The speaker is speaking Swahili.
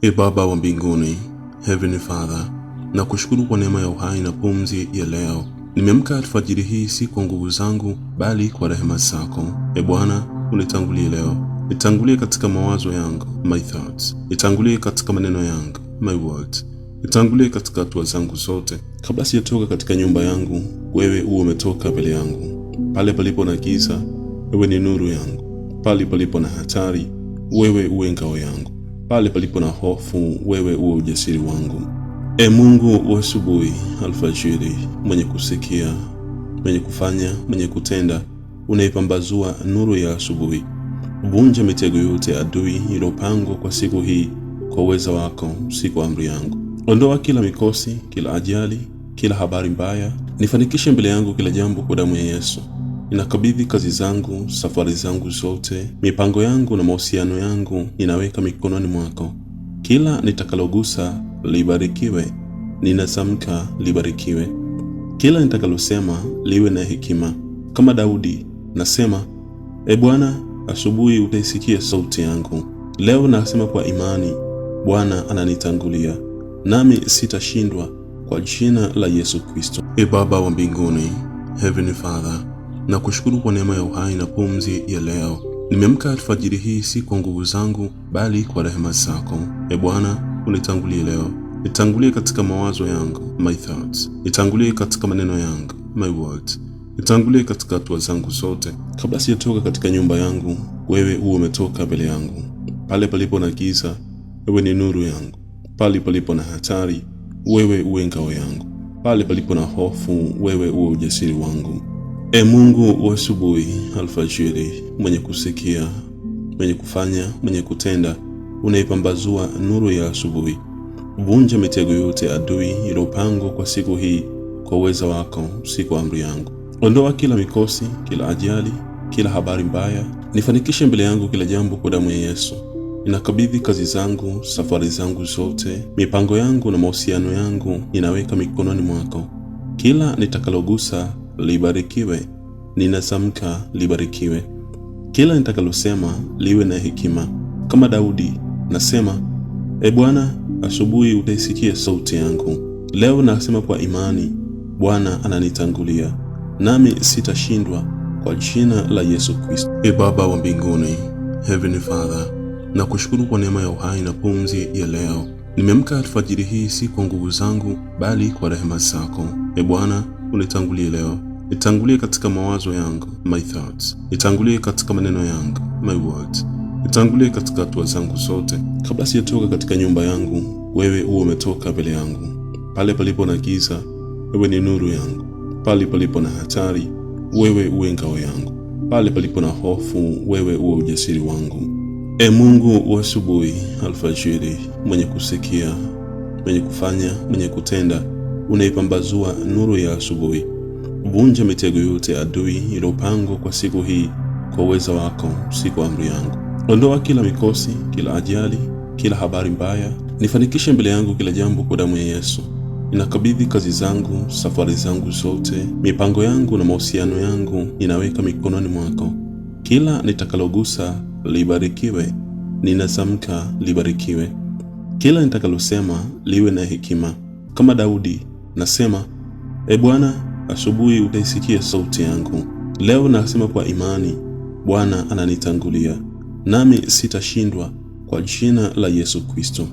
Baba wa mbinguni, Heavenly Father, na kushukuru kwa neema ya uhai na pumzi ya leo. Nimeamka alfajiri hii si kwa nguvu zangu, bali kwa rehema zako. Bwana, unitangulie leo. Nitangulie katika mawazo yangu, my thoughts. Nitangulie katika maneno yangu, my words. Nitangulie katika hatua zangu zote. Kabla sijatoka katika nyumba yangu, wewe uwe umetoka mbele yangu. Pale palipo na giza, wewe ni nuru yangu. Pale palipo na hatari, wewe uwe ngao yangu. Pale palipo na hofu, wewe uwe ujasiri wangu. Mungu wa asubuhi, alfajiri, mwenye kusikia, mwenye kufanya, mwenye kutenda, unaipambazua nuru ya asubuhi. Vunja mitego yote adui iliyopangwa kwa siku hii kwa uweza wako, si kwa amri yangu. Ondoa kila mikosi, kila ajali, kila habari mbaya. Nifanikishe mbele yangu kila jambo kwa damu ya Yesu. Ninakabidhi kazi zangu, safari zangu zote, mipango yangu na mahusiano yangu ninaweka mikononi mwako. Kila nitakalogusa libarikiwe, ninasamka libarikiwe. Kila nitakalosema liwe na hekima. Kama Daudi nasema, Bwana, asubuhi utaisikia sauti yangu. Leo nasema kwa imani, Bwana ananitangulia, nami sitashindwa kwa jina la Yesu Kristo. Baba wa mbinguni, Heavenly Father, na kushukuru kwa neema ya uhai na pumzi ya leo. Nimeamka alfajiri hii si kwa nguvu zangu, bali kwa rehema zako. Bwana, unitangulie leo. Nitangulie katika mawazo yangu, my thoughts. Nitangulie katika maneno yangu, my words. Nitangulie katika hatua zangu zote. Kabla sijatoka katika nyumba yangu, wewe uwe umetoka mbele yangu. Pale palipo na giza, wewe ni nuru yangu. Pale palipo na hatari, wewe uwe ngao yangu. Pale palipo na hofu, wewe uwe ujasiri wangu. Mungu wa asubuhi, alfajiri, mwenye kusikia, mwenye kufanya, mwenye kutenda, unaipambazua nuru ya asubuhi. Vunja mitego yote adui iliyopangwa kwa siku hii kwa uweza wako, si kwa amri yangu. Ondoa kila mikosi, kila ajali, kila habari mbaya. Nifanikishe mbele yangu kila jambo kwa damu ya Yesu. Ninakabidhi kazi zangu, safari zangu zote, mipango yangu na mahusiano yangu ninaweka mikononi mwako. Kila nitakalogusa libarikiwe, ninasamka libarikiwe. Kila nitakalosema liwe na hekima. Kama Daudi nasema, Bwana, asubuhi utaisikia sauti yangu. Leo nasema kwa imani, Bwana ananitangulia, nami sitashindwa kwa jina la Yesu Kristo. Baba wa mbinguni, Heavenly Father, na kushukuru kwa neema ya uhai na pumzi ya leo. Nimeamka alfajiri hii si kwa nguvu zangu, bali kwa rehema zako. Bwana, unitangulie leo. Nitangulie katika mawazo yangu, my thoughts. Nitangulie katika maneno yangu, my words. Nitangulie katika hatua zangu zote. Kabla sijatoka katika nyumba yangu, wewe uwe umetoka mbele yangu. Pale palipo na giza, wewe ni nuru yangu. Pale palipo na hatari, wewe uwe ngao yangu. Pale palipo na hofu, wewe uwe ujasiri wangu. Mungu wa asubuhi, alfajiri, mwenye kusikia, mwenye kufanya, mwenye kutenda, unaipambazua nuru ya asubuhi. Vunja mitego yote adui iliyopangwa kwa siku hii kwa uweza wako, si kwa amri yangu. Ondoa kila mikosi, kila ajali, kila habari mbaya. Nifanikishe mbele yangu kila jambo kwa damu ya Yesu. Ninakabidhi kazi zangu, safari zangu zote, mipango yangu na mahusiano yangu ninaweka mikononi mwako. Kila nitakalogusa libarikiwe, ninasamka libarikiwe. Kila nitakalosema liwe na hekima. Kama Daudi nasema, Bwana, asubuhi utaisikia sauti yangu. Leo nasema kwa imani, Bwana ananitangulia, nami sitashindwa kwa jina la Yesu Kristo.